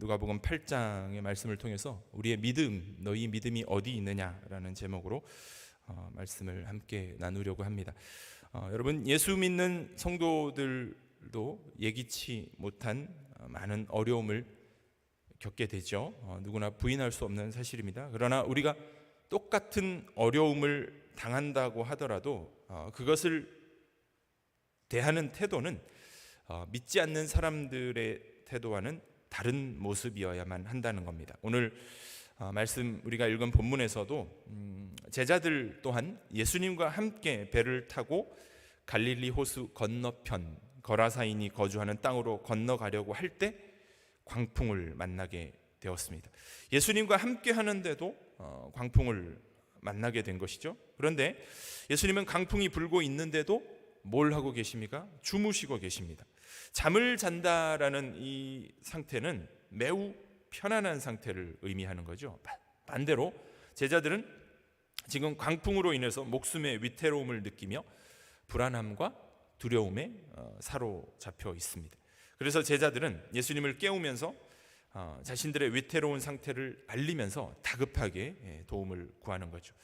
누가복음 8장의 말씀을 통해서 우리의 믿음, 너희 믿음이 어디 있느냐라는 제목으로 말씀을 함께 나누려고 합니다. 여러분, 예수 믿는 성도들도 예기치 못한 많은 어려움을 겪게 되죠. 누구나 부인할 수 없는 사실입니다. 그러나 우리가 똑같은 어려움을 당한다고 하더라도 그것을 대하는 태도는 믿지 않는 사람들의 태도와는 다른 모습이어야만 한다는 겁니다. 오늘 말씀 우리가 읽은 본문에서도 제자들 또한 예수님과 함께 배를 타고 갈릴리 호수 건너편 거라사인이 거주하는 땅으로 건너가려고 할 때 광풍을 만나게 되었습니다. 예수님과 함께 하는데도 광풍을 만나게 된 것이죠. 그런데 예수님은 강풍이 불고 있는데도 뭘 하고 계십니까? 주무시고 계십니다. 잠을 잔다라는 이 상태는 매우 편안한 상태를 의미하는 거죠. 반대로 제자들은 지금 광풍으로 인해서 목숨의 위태로움을 느끼며 불안함과 두려움에 사로잡혀 있습니다. 그래서 제자들은 예수님을 깨우면서 자신들의 위태로운 상태를 알리면서 다급하게 도움을 구하는 거죠.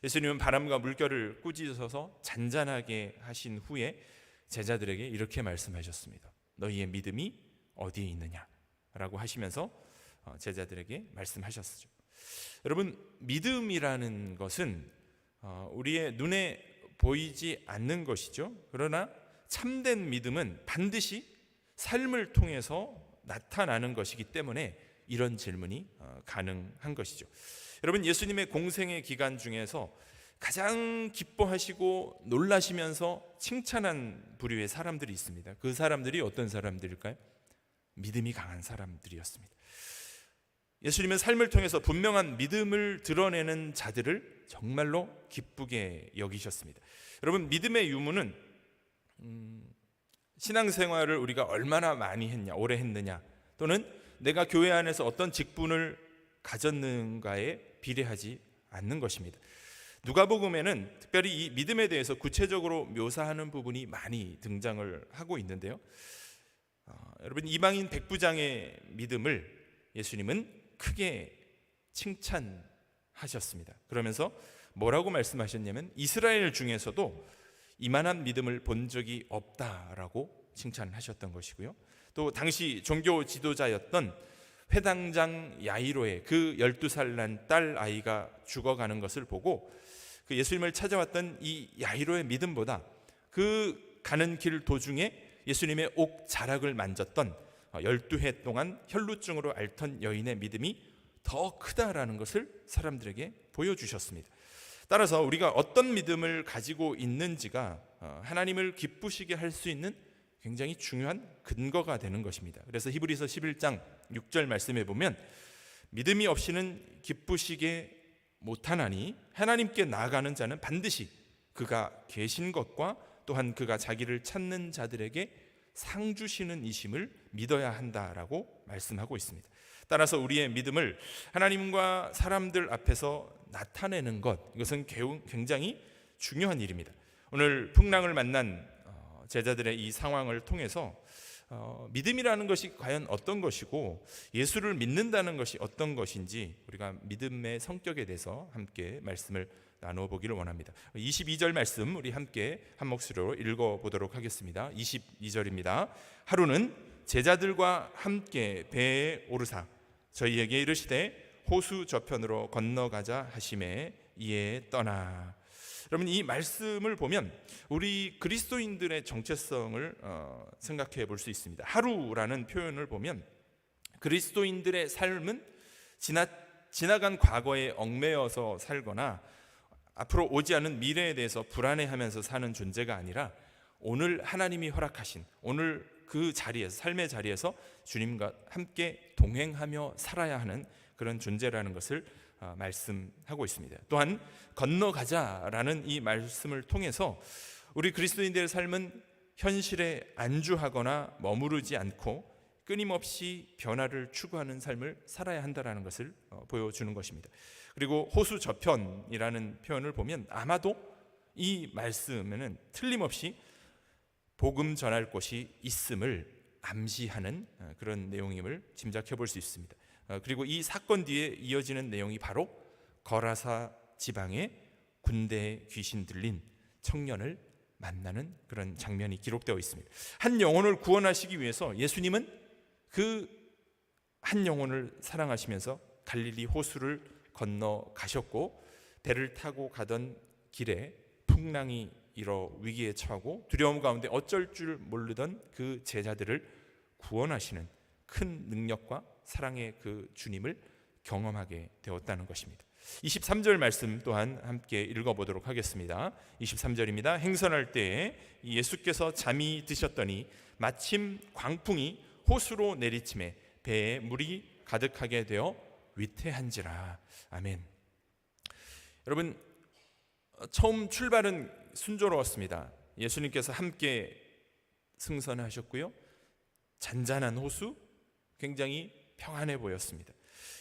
예수님은 바람과 물결을 꾸짖어서 잔잔하게 하신 후에 제자들에게 이렇게 말씀하셨습니다. 너희의 믿음이 어디에 있느냐? 라고 하시면서 제자들에게 말씀하셨죠. 여러분, 믿음이라는 것은 우리의 눈에 보이지 않는 것이죠. 그러나 참된 믿음은 반드시 삶을 통해서 나타나는 것이기 때문에 이런 질문이 가능한 것이죠. 여러분, 예수님의 공생의 기간 중에서 가장 기뻐하시고 놀라시면서 칭찬한 부류의 사람들이 있습니다. 그 사람들이 어떤 사람들일까요? 믿음이 강한 사람들이었습니다. 예수님은 삶을 통해서 분명한 믿음을 드러내는 자들을 정말로 기쁘게 여기셨습니다. 여러분, 믿음의 유무는 신앙생활을 우리가 얼마나 많이 했냐, 오래 했느냐, 또는 내가 교회 안에서 어떤 직분을 가졌는가에 비례하지 않는 것입니다. 누가복음에는 특별히 이 믿음에 대해서 구체적으로 묘사하는 부분이 많이 등장을 하고 있는데요. 여러분, 이방인 백부장의 믿음을 예수님은 크게 칭찬하셨습니다. 그러면서 뭐라고 말씀하셨냐면 이스라엘 중에서도 이만한 믿음을 본 적이 없다라고 칭찬하셨던 것이고요. 또 당시 종교 지도자였던 회당장 야이로의 그 12살 난 딸 아이가 죽어가는 것을 보고 그 예수님을 찾아왔던 이 야이로의 믿음보다 그 가는 길 도중에 예수님의 옥 자락을 만졌던 12해 동안 혈루증으로 앓던 여인의 믿음이 더 크다라는 것을 사람들에게 보여주셨습니다. 따라서 우리가 어떤 믿음을 가지고 있는지가 하나님을 기쁘시게 할 수 있는 굉장히 중요한 근거가 되는 것입니다. 그래서 히브리서 11장 6절 말씀에 보면 믿음이 없이는 기쁘시게 못하나니 하나님께 나아가는 자는 반드시 그가 계신 것과 또한 그가 자기를 찾는 자들에게 상 주시는 이심을 믿어야 한다라고 말씀하고 있습니다. 따라서 우리의 믿음을 하나님과 사람들 앞에서 나타내는 것, 이것은 굉장히 중요한 일입니다. 오늘 풍랑을 만난 제자들의 이 상황을 통해서 믿음이라는 것이 과연 어떤 것이고 예수를 믿는다는 것이 어떤 것인지 우리가 믿음의 성격에 대해서 함께 말씀을 나눠보기를 원합니다. 22절 말씀 우리 함께 한 목소리로 읽어보도록 하겠습니다. 22절입니다. 하루는 제자들과 함께 배에 오르사 저희에게 이르시되 호수 저편으로 건너가자 하심에 이에 떠나. 여러분, 이 말씀을 보면 우리 그리스도인들의 정체성을 생각해 볼 수 있습니다. 하루라는 표현을 보면 그리스도인들의 삶은 지나간 과거에 얽매여서 살거나 앞으로 오지 않은 미래에 대해서 불안해하면서 사는 존재가 아니라 오늘 하나님이 허락하신 오늘 그 자리에서, 삶의 자리에서 주님과 함께 동행하며 살아야 하는 그런 존재라는 것을 말씀하고 있습니다. 또한 건너가자라는 이 말씀을 통해서 우리 그리스도인들의 삶은 현실에 안주하거나 머무르지 않고 끊임없이 변화를 추구하는 삶을 살아야 한다는 것을 보여주는 것입니다. 그리고 호수 저편이라는 표현을 보면 아마도 이 말씀에는 틀림없이 복음 전할 곳이 있음을 암시하는 그런 내용임을 짐작해 볼 수 있습니다. 그리고 이 사건 뒤에 이어지는 내용이 바로 거라사 지방에 군대에 귀신 들린 청년을 만나는 그런 장면이 기록되어 있습니다. 한 영혼을 구원하시기 위해서 예수님은 그 한 영혼을 사랑하시면서 갈릴리 호수를 건너 가셨고, 배를 타고 가던 길에 풍랑이 일어 위기에 처하고 두려움 가운데 어쩔 줄 모르던 그 제자들을 구원하시는 큰 능력과 사랑의 그 주님을 경험하게 되었다는 것입니다. 23절 말씀 또한 함께 읽어보도록 하겠습니다. 23절입니다. 행선할 때에 예수께서 잠이 드셨더니 마침 광풍이 호수로 내리침에 배에 물이 가득하게 되어 위태한지라. 아멘. 여러분, 처음 출발은 순조로웠습니다. 예수님께서 함께 승선하셨고요, 잔잔한 호수, 굉장히 평안해 보였습니다.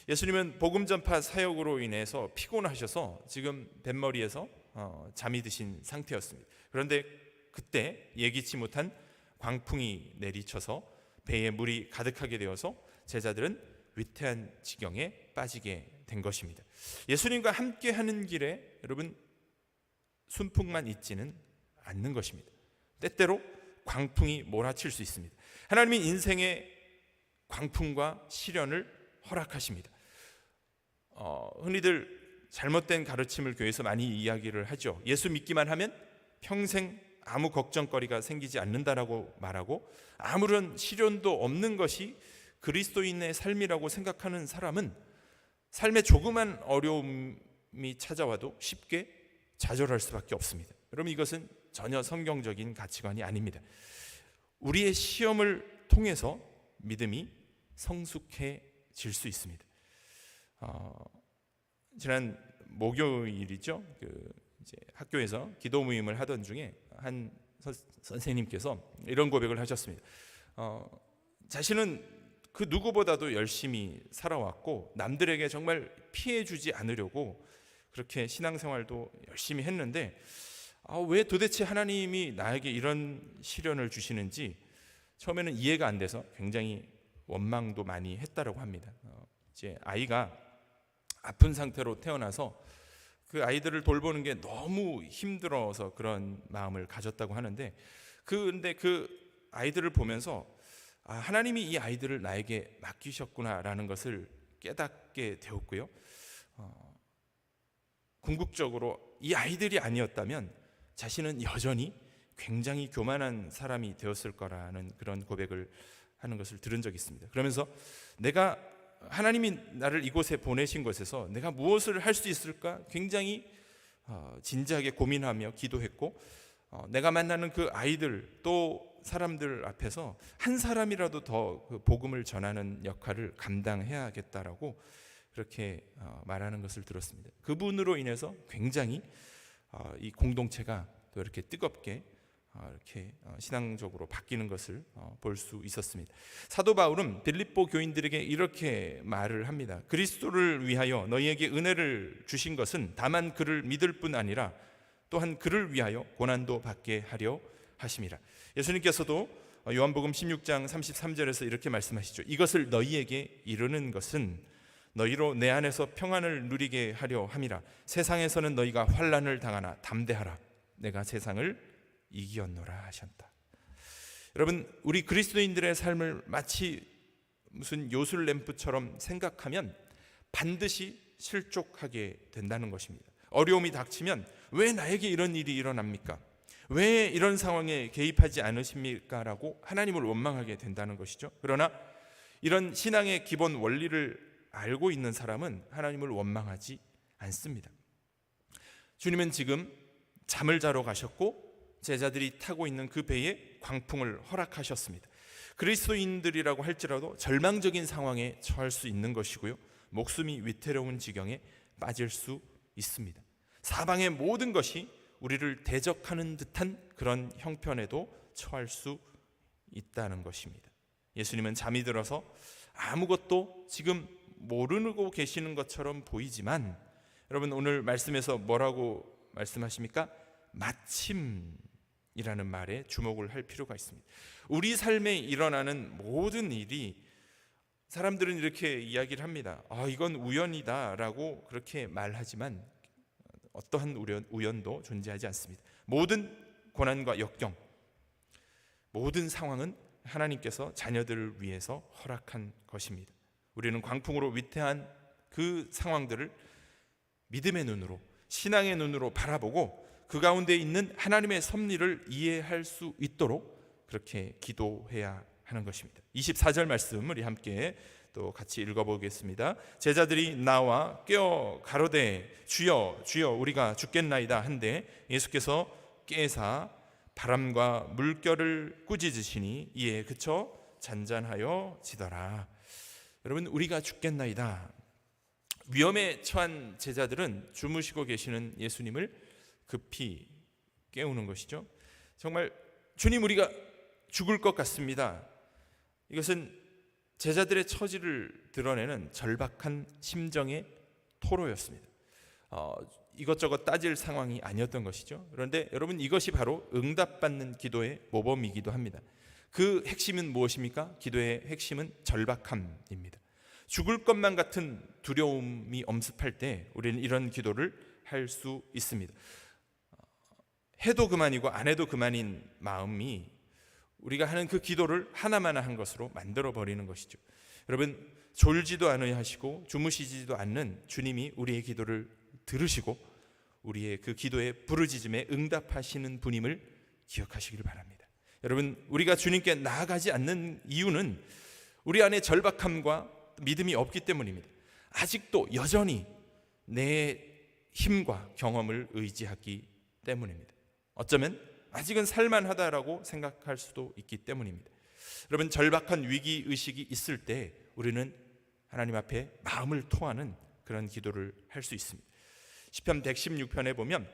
예수님은 복음 전파 사역으로 인해서 피곤하셔서 지금 뱃머리에서 잠이 드신 상태였습니다. 그런데 그때 예기치 못한 광풍이 내리쳐서 배에 물이 가득하게 되어서 제자들은 위태한 지경에 빠지게 된 것입니다. 예수님과 함께 하는 길에 여러분, 순풍만 있지는 않는 것입니다. 때때로 광풍이 몰아칠 수 있습니다. 하나님이 인생의 광풍과 시련을 허락하십니다. 흔히들 잘못된 가르침을 교회에서 많이 이야기를 하죠. 예수 믿기만 하면 평생 아무 걱정거리가 생기지 않는다라고 말하고, 아무런 시련도 없는 것이 그리스도인의 삶이라고 생각하는 사람은 삶에 조그만 어려움이 찾아와도 쉽게 좌절할 수밖에 없습니다. 여러분, 이것은 전혀 성경적인 가치관이 아닙니다. 우리의 시험을 통해서 믿음이 성숙해질 수 있습니다. 지난 목요일이죠. 이제 학교에서 기도 모임을 하던 중에 한 선생님께서 이런 고백을 하셨습니다. 자신은 그 누구보다도 열심히 살아왔고 남들에게 정말 피해 주지 않으려고 그렇게 신앙생활도 열심히 했는데, 왜 도대체 하나님이 나에게 이런 시련을 주시는지 처음에는 이해가 안 돼서 굉장히 원망도 많이 했다라고 합니다. 이제 아이가 아픈 상태로 태어나서 그 아이들을 돌보는 게 너무 힘들어서 그런 마음을 가졌다고 하는데, 근데 그 아이들을 보면서 하나님이 이 아이들을 나에게 맡기셨구나라는 것을 깨닫게 되었고요, 궁극적으로 이 아이들이 아니었다면 자신은 여전히 굉장히 교만한 사람이 되었을 거라는 그런 고백을 하는 것을 들은 적이 있습니다. 그러면서 내가 하나님이 나를 이곳에 보내신 곳에서 내가 무엇을 할 수 있을까 굉장히 진지하게 고민하며 기도했고, 내가 만나는 그 아이들 또 사람들 앞에서 한 사람이라도 더 그 복음을 전하는 역할을 감당해야겠다라고 그렇게 말하는 것을 들었습니다. 그분으로 인해서 굉장히 이 공동체가 또 이렇게 뜨겁게 이렇게 신앙적으로 바뀌는 것을 볼 수 있었습니다. 사도 바울은 빌립보 교인들에게 이렇게 말을 합니다. 그리스도를 위하여 너희에게 은혜를 주신 것은 다만 그를 믿을 뿐 아니라 또한 그를 위하여 고난도 받게 하려 하심이라. 예수님께서도 요한복음 16장 33절에서 이렇게 말씀하시죠. 이것을 너희에게 이르는 것은 너희로 내 안에서 평안을 누리게 하려 함이라. 세상에서는 너희가 환난을 당하나 담대하라. 내가 세상을 이기었노라 하셨다. 여러분, 우리 그리스도인들의 삶을 마치 무슨 요술램프처럼 생각하면 반드시 실족하게 된다는 것입니다. 어려움이 닥치면 왜 나에게 이런 일이 일어납니까? 왜 이런 상황에 개입하지 않으십니까? 라고 하나님을 원망하게 된다는 것이죠. 그러나 이런 신앙의 기본 원리를 알고 있는 사람은 하나님을 원망하지 않습니다. 주님은 지금 잠을 자러 가셨고 제자들이 타고 있는 그 배에 광풍을 허락하셨습니다. 그리스도인들이라고 할지라도 절망적인 상황에 처할 수 있는 것이고요, 목숨이 위태로운 지경에 빠질 수 있습니다. 사방의 모든 것이 우리를 대적하는 듯한 그런 형편에도 처할 수 있다는 것입니다. 예수님은 잠이 들어서 아무것도 지금 모르고 계시는 것처럼 보이지만, 여러분 오늘 말씀에서 뭐라고 말씀하십니까? 마침 우연이라는 말에 주목을 할 필요가 있습니다. 우리 삶에 일어나는 모든 일이 사람들은 이렇게 이야기를 합니다. 이건 우연이다라고 그렇게 말하지만 어떠한 우연도 존재하지 않습니다. 모든 고난과 역경, 모든 상황은 하나님께서 자녀들을 위해서 허락한 것입니다. 우리는 광풍으로 위태한 그 상황들을 믿음의 눈으로, 신앙의 눈으로 바라보고 그 가운데 있는 하나님의 섭리를 이해할 수 있도록 그렇게 기도해야 하는 것입니다. 24절 말씀 우리 함께 또 같이 읽어보겠습니다. 제자들이 나와 깨어 가로되 주여 주여 우리가 죽겠나이다 한데 예수께서 깨사 바람과 물결을 꾸짖으시니 이에 그쳐 잔잔하여 지더라. 여러분, 우리가 죽겠나이다. 위험에 처한 제자들은 주무시고 계시는 예수님을 급히 깨우는 것이죠. 정말 주님, 우리가 죽을 것 같습니다. 이것은 제자들의 처지를 드러내는 절박한 심정의 토로였습니다. 이것저것 따질 상황이 아니었던 것이죠. 그런데 여러분, 이것이 바로 응답받는 기도의 모범이기도 합니다. 그 핵심은 무엇입니까? 기도의 핵심은 절박함입니다. 죽을 것만 같은 두려움이 엄습할 때 우리는 이런 기도를 할 수 있습니다. 해도 그만이고 안 해도 그만인 마음이 우리가 하는 그 기도를 하나마나 한 것으로 만들어 버리는 것이죠. 여러분, 졸지도 않으시고 주무시지도 않는 주님이 우리의 기도를 들으시고 우리의 그 기도의 부르짖음에 응답하시는 분임을 기억하시길 바랍니다. 여러분, 우리가 주님께 나아가지 않는 이유는 우리 안에 절박함과 믿음이 없기 때문입니다. 아직도 여전히 내 힘과 경험을 의지하기 때문입니다. 어쩌면 아직은 살만하다라고 생각할 수도 있기 때문입니다. 여러분, 절박한 위기의식이 있을 때 우리는 하나님 앞에 마음을 토하는 그런 기도를 할 수 있습니다. 시편 116편에 보면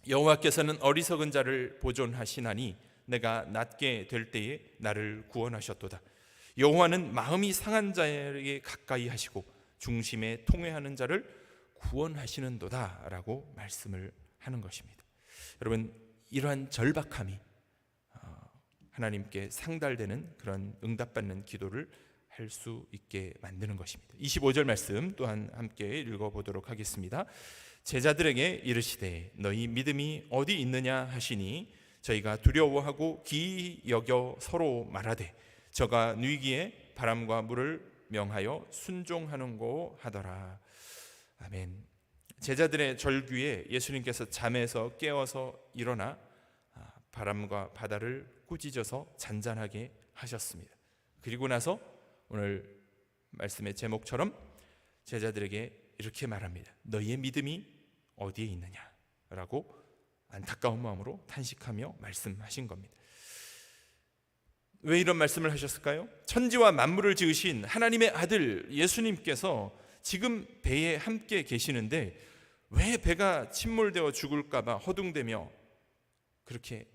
여호와께서는 어리석은 자를 보존하시나니 내가 낫게 될 때에 나를 구원하셨도다. 여호와는 마음이 상한 자에게 가까이 하시고 중심에 통회하는 자를 구원하시는도다 라고 말씀을 하는 것입니다. 여러분, 이러한 절박함이 하나님께 상달되는 그런 응답받는 기도를 할 수 있게 만드는 것입니다. 25절 말씀 또한 함께 읽어보도록 하겠습니다. 제자들에게 이르시되 너희 믿음이 어디 있느냐 하시니 저희가 두려워하고 기이 여겨 서로 말하되 저가 누이기에 바람과 물을 명하여 순종하는고 하더라. 아멘. 제자들의 절규에 예수님께서 잠에서 깨어서 일어나 바람과 바다를 꾸짖어서 잔잔하게 하셨습니다. 그리고 나서 오늘 말씀의 제목처럼 제자들에게 이렇게 말합니다. 너희의 믿음이 어디에 있느냐라고 안타까운 마음으로 탄식하며 말씀하신 겁니다. 왜 이런 말씀을 하셨을까요? 천지와 만물을 지으신 하나님의 아들 예수님께서 지금 배에 함께 계시는데 왜 배가 침몰되어 죽을까 봐 허둥대며 그렇게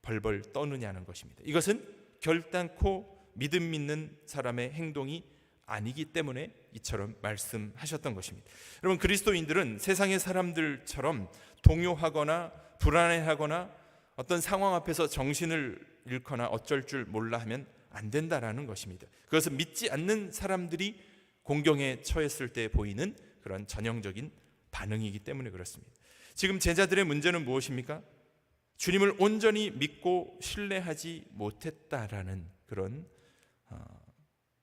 벌벌 떠느냐는 것입니다. 이것은 결단코 믿음 있는 사람의 행동이 아니기 때문에 이처럼 말씀하셨던 것입니다. 여러분, 그리스도인들은 세상의 사람들처럼 동요하거나 불안해하거나 어떤 상황 앞에서 정신을 잃거나 어쩔 줄 몰라 하면 안 된다라는 것입니다. 그것은 믿지 않는 사람들이 공경에 처했을 때 보이는 그런 전형적인 반응이기 때문에 그렇습니다. 지금 제자들의 문제는 무엇입니까? 주님을 온전히 믿고 신뢰하지 못했다라는 그런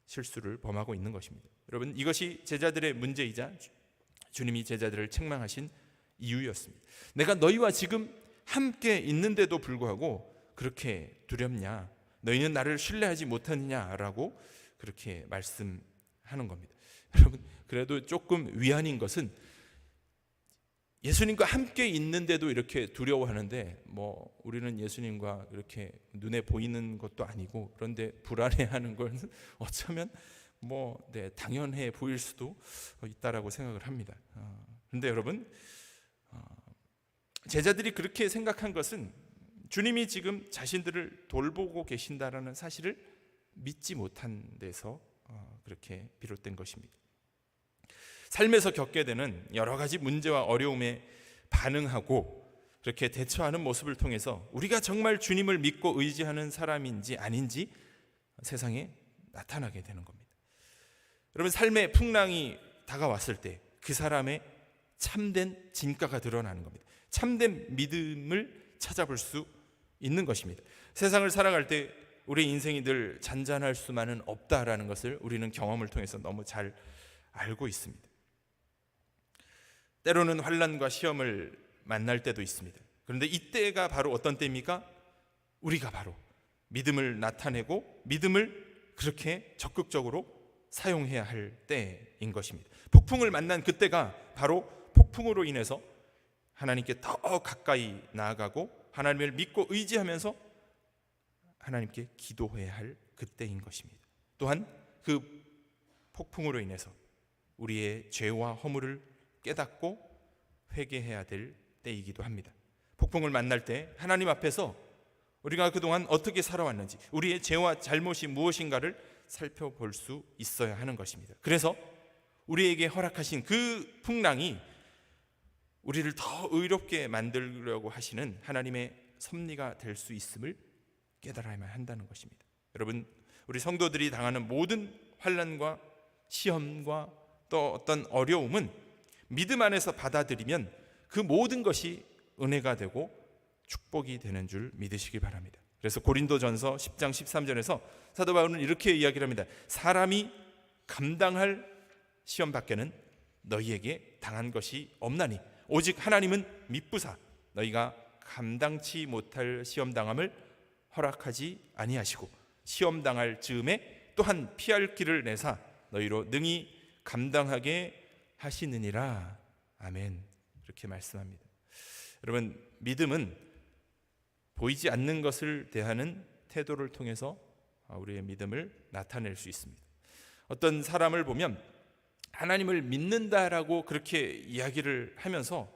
실수를 범하고 있는 것입니다. 여러분, 이것이 제자들의 문제이자 주님이 제자들을 책망하신 이유였습니다. 내가 너희와 지금 함께 있는데도 불구하고 그렇게 두렵냐? 너희는 나를 신뢰하지 못하느냐라고 그렇게 말씀하는 겁니다. 여러분, 그래도 조금 위안인 것은 예수님과 함께 있는데도 이렇게 두려워하는데 우리는 예수님과 이렇게 눈에 보이는 것도 아니고 그런데 불안해하는 건 어쩌면 당연해 보일 수도 있다라고 생각을 합니다. 그런데 여러분, 제자들이 그렇게 생각한 것은 주님이 지금 자신들을 돌보고 계신다라는 사실을 믿지 못한 데서 그렇게 비롯된 것입니다. 삶에서 겪게 되는 여러 가지 문제와 어려움에 반응하고 그렇게 대처하는 모습을 통해서 우리가 정말 주님을 믿고 의지하는 사람인지 아닌지 세상에 나타나게 되는 겁니다. 여러분, 삶의 풍랑이 다가왔을 때 그 사람의 참된 진가가 드러나는 겁니다. 참된 믿음을 찾아볼 수 있는 것입니다. 세상을 살아갈 때 우리 인생이 늘 잔잔할 수만은 없다라는 것을 우리는 경험을 통해서 너무 잘 알고 있습니다. 때로는 환난과 시험을 만날 때도 있습니다. 그런데 이때가 바로 어떤 때입니까? 우리가 바로 믿음을 나타내고 믿음을 그렇게 적극적으로 사용해야 할 때인 것입니다. 폭풍을 만난 그때가 바로 폭풍으로 인해서 하나님께 더 가까이 나아가고 하나님을 믿고 의지하면서 하나님께 기도해야 할 그때인 것입니다. 또한 그 폭풍으로 인해서 우리의 죄와 허물을 깨닫고 회개해야 될 때이기도 합니다. 폭풍을 만날 때 하나님 앞에서 우리가 그동안 어떻게 살아왔는지, 우리의 죄와 잘못이 무엇인가를 살펴볼 수 있어야 하는 것입니다. 그래서 우리에게 허락하신 그 풍랑이 우리를 더 의롭게 만들려고 하시는 하나님의 섭리가 될 수 있음을 깨달아야만 한다는 것입니다. 여러분, 우리 성도들이 당하는 모든 환난과 시험과 또 어떤 어려움은 믿음 안에서 받아들이면 그 모든 것이 은혜가 되고 축복이 되는 줄 믿으시기 바랍니다. 그래서 고린도전서 10장 13절에서 사도 바울은 이렇게 이야기를 합니다. 사람이 감당할 시험 밖에는 너희에게 당한 것이 없나니 오직 하나님은 미쁘사 너희가 감당치 못할 시험 당함을 허락하지 아니하시고 시험 당할 즈음에 또한 피할 길을 내사 너희로 능히 감당하게 하시느니라. 아멘. 이렇게 말씀합니다. 여러분, 믿음은 보이지 않는 것을 대하는 태도를 통해서 우리의 믿음을 나타낼 수 있습니다. 어떤 사람을 보면 하나님을 믿는다라고 그렇게 이야기를 하면서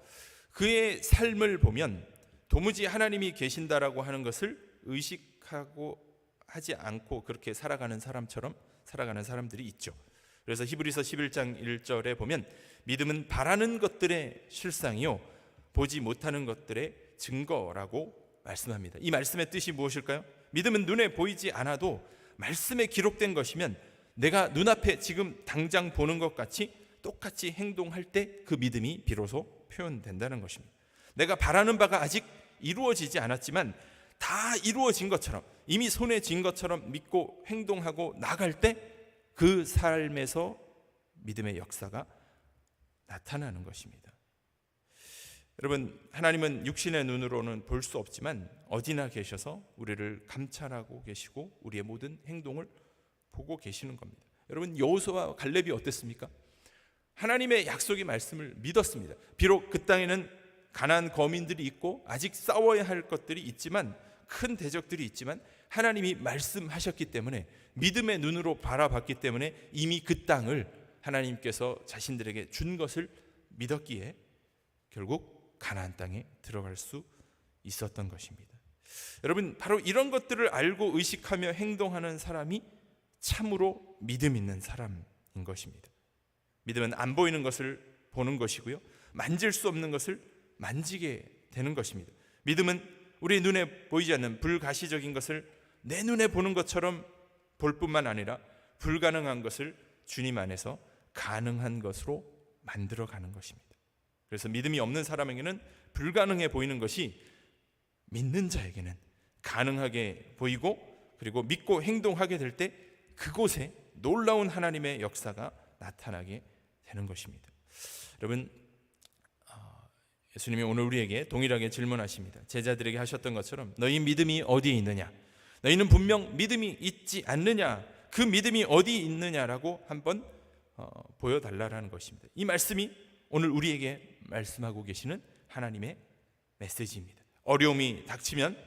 그의 삶을 보면 도무지 하나님이 계신다라고 하는 것을 의식하고 하지 않고 그렇게 살아가는 사람처럼 살아가는 사람들이 있죠. 그래서 히브리서 11장 1절에 보면 믿음은 바라는 것들의 실상이요 보지 못하는 것들의 증거라고 말씀합니다. 이 말씀의 뜻이 무엇일까요? 믿음은 눈에 보이지 않아도 말씀에 기록된 것이면 내가 눈앞에 지금 당장 보는 것 같이 똑같이 행동할 때 그 믿음이 비로소 표현된다는 것입니다. 내가 바라는 바가 아직 이루어지지 않았지만 다 이루어진 것처럼 이미 손에 쥔 것처럼 믿고 행동하고 나갈 때 그 삶에서 믿음의 역사가 나타나는 것입니다. 여러분, 하나님은 육신의 눈으로는 볼 수 없지만 어디나 계셔서 우리를 감찰하고 계시고 우리의 모든 행동을 보고 계시는 겁니다. 여러분, 여호수아와 갈렙이 어땠습니까? 하나님의 약속의 말씀을 믿었습니다. 비록 그 땅에는 가나안 거민들이 있고 아직 싸워야 할 것들이 있지만 큰 대적들이 있지만 하나님이 말씀하셨기 때문에 믿음의 눈으로 바라봤기 때문에 이미 그 땅을 하나님께서 자신들에게 준 것을 믿었기에 결국 가나안 땅에 들어갈 수 있었던 것입니다. 여러분, 바로 이런 것들을 알고 의식하며 행동하는 사람이 참으로 믿음 있는 사람인 것입니다. 믿음은 안 보이는 것을 보는 것이고요, 만질 수 없는 것을 만지게 되는 것입니다. 믿음은 우리 눈에 보이지 않는 불가시적인 것을 내 눈에 보는 것처럼 볼 뿐만 아니라 불가능한 것을 주님 안에서 가능한 것으로 만들어가는 것입니다. 그래서 믿음이 없는 사람에게는 불가능해 보이는 것이 믿는 자에게는 가능하게 보이고, 그리고 믿고 행동하게 될 때 그곳에 놀라운 하나님의 역사가 나타나게 되는 것입니다. 여러분, 예수님이 오늘 우리에게 동일하게 질문하십니다. 제자들에게 하셨던 것처럼 너희 믿음이 어디에 있느냐? 너희는 분명 믿음이 있지 않느냐? 그 믿음이 어디 있느냐라고 한번 보여달라는 것입니다. 이 말씀이 오늘 우리에게 말씀하고 계시는 하나님의 메시지입니다. 어려움이 닥치면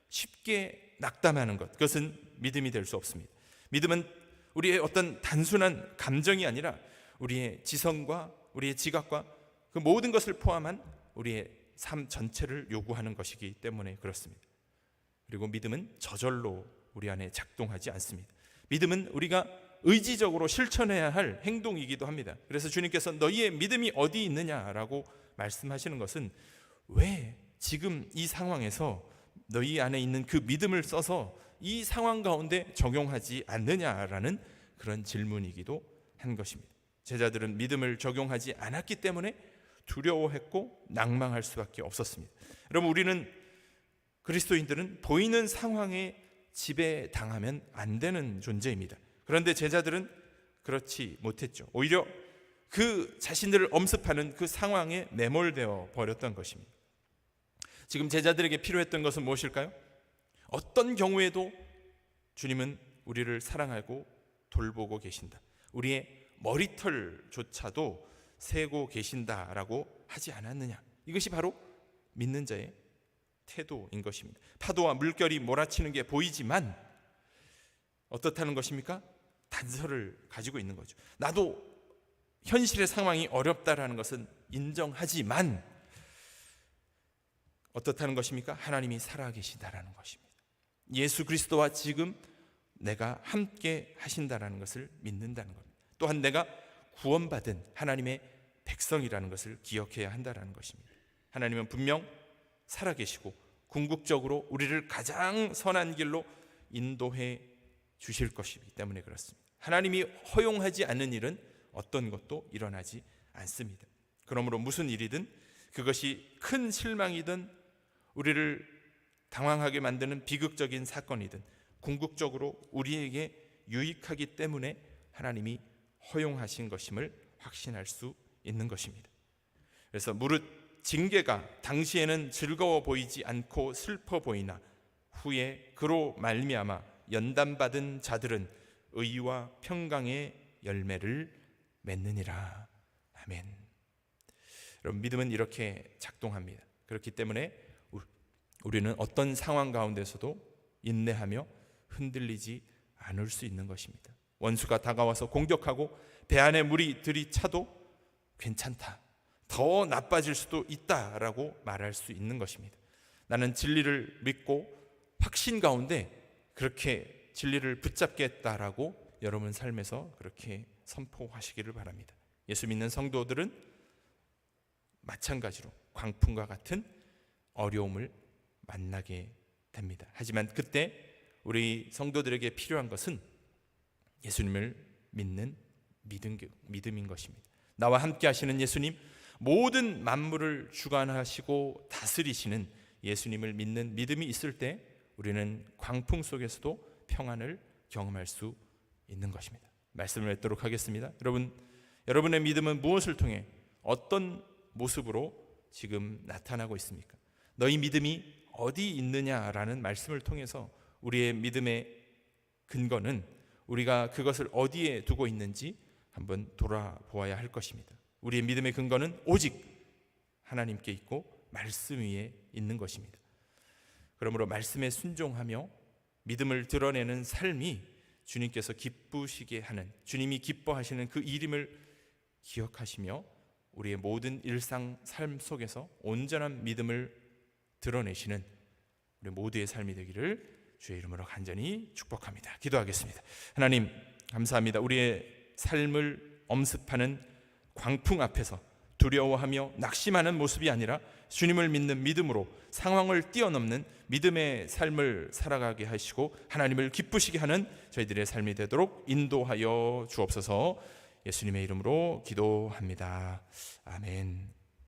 쉽게 낙담하는 것, 그것은 믿음이 될 수 없습니다. 믿음은 우리의 어떤 단순한 감정이 아니라 우리의 지성과 우리의 지각과 그 모든 것을 포함한 우리의 삶 전체를 요구하는 것이기 때문에 그렇습니다. 그리고 믿음은 저절로 우리 안에 작동하지 않습니다. 믿음은 우리가 의지적으로 실천해야 할 행동이기도 합니다. 그래서 주님께서 너희의 믿음이 어디 있느냐라고 말씀하시는 것은 왜 지금 이 상황에서 너희 안에 있는 그 믿음을 써서 이 상황 가운데 적용하지 않느냐라는 그런 질문이기도 한 것입니다. 제자들은 믿음을 적용하지 않았기 때문에 두려워했고 낭망할 수밖에 없었습니다. 여러분, 우리는 그리스도인들은 보이는 상황에 지배당하면 안 되는 존재입니다. 그런데 제자들은 그렇지 못했죠. 오히려 그 자신들을 엄습하는 그 상황에 매몰되어 버렸던 것입니다. 지금 제자들에게 필요했던 것은 무엇일까요? 어떤 경우에도 주님은 우리를 사랑하고 돌보고 계신다, 우리의 머리털조차도 세고 계신다라고 하지 않았느냐. 이것이 바로 믿는 자의 태도인 것입니다. 파도와 물결이 몰아치는 게 보이지만 어떻다는 것입니까? 단서를 가지고 있는 거죠. 나도 현실의 상황이 어렵다라는 것은 인정하지만 어떻다는 것입니까? 하나님이 살아계시다라는 것입니다. 예수 그리스도와 지금 내가 함께 하신다라는 것을 믿는다는 겁니다. 또한 내가 구원받은 하나님의 백성이라는 것을 기억해야 한다라는 것입니다. 하나님은 분명 살아계시고 궁극적으로 우리를 가장 선한 길로 인도해 주실 것이기 때문에 그렇습니다. 하나님이 허용하지 않는 일은 어떤 것도 일어나지 않습니다. 그러므로 무슨 일이든, 그것이 큰 실망이든 우리를 당황하게 만드는 비극적인 사건이든 궁극적으로 우리에게 유익하기 때문에 하나님이 허용하신 것임을 확신할 수 있는 것입니다. 그래서 무릇 징계가 당시에는 즐거워 보이지 않고 슬퍼 보이나 후에 그로 말미암아 연단받은 자들은 의와 평강의 열매를 맺느니라. 아멘. 여러분, 믿음은 이렇게 작동합니다. 그렇기 때문에 우리는 어떤 상황 가운데서도 인내하며 흔들리지 않을 수 있는 것입니다. 원수가 다가와서 공격하고 배 안에 물이 들이차도 괜찮다, 더 나빠질 수도 있다라고 말할 수 있는 것입니다. 나는 진리를 믿고 확신 가운데 그렇게 진리를 붙잡겠다라고 여러분 삶에서 그렇게 선포하시기를 바랍니다. 예수 믿는 성도들은 마찬가지로 광풍과 같은 어려움을 만나게 됩니다. 하지만 그때 우리 성도들에게 필요한 것은 예수님을 믿는 믿음인 것입니다. 나와 함께 하시는 예수님, 모든 만물을 주관하시고 다스리시는 예수님을 믿는 믿음이 있을 때 우리는 광풍 속에서도 평안을 경험할 수 있는 것입니다. 말씀을 맺도록 하겠습니다. 여러분의 믿음은 무엇을 통해 어떤 모습으로 지금 나타나고 있습니까? 너희 믿음이 어디 있느냐라는 말씀을 통해서 우리의 믿음의 근거는 우리가 그것을 어디에 두고 있는지 한번 돌아보아야 할 것입니다. 우리의 믿음의 근거는 오직 하나님께 있고 말씀 위에 있는 것입니다. 그러므로 말씀에 순종하며 믿음을 드러내는 삶이 주님께서 기쁘시게 하는, 주님이 기뻐하시는 그 이름을 기억하시며 우리의 모든 일상 삶 속에서 온전한 믿음을 드러내시는 우리 모두의 삶이 되기를 주의 이름으로 간절히 축복합니다. 기도하겠습니다. 하나님, 감사합니다. 우리의 삶을 엄습하는 광풍 앞에서 두려워하며 낙심하는 모습이 아니라 주님을 믿는 믿음으로 상황을 뛰어넘는 믿음의 삶을 살아가게 하시고 하나님을 기쁘시게 하는 저희들의 삶이 되도록 인도하여 주옵소서. 예수님의 이름으로 기도합니다. 아멘.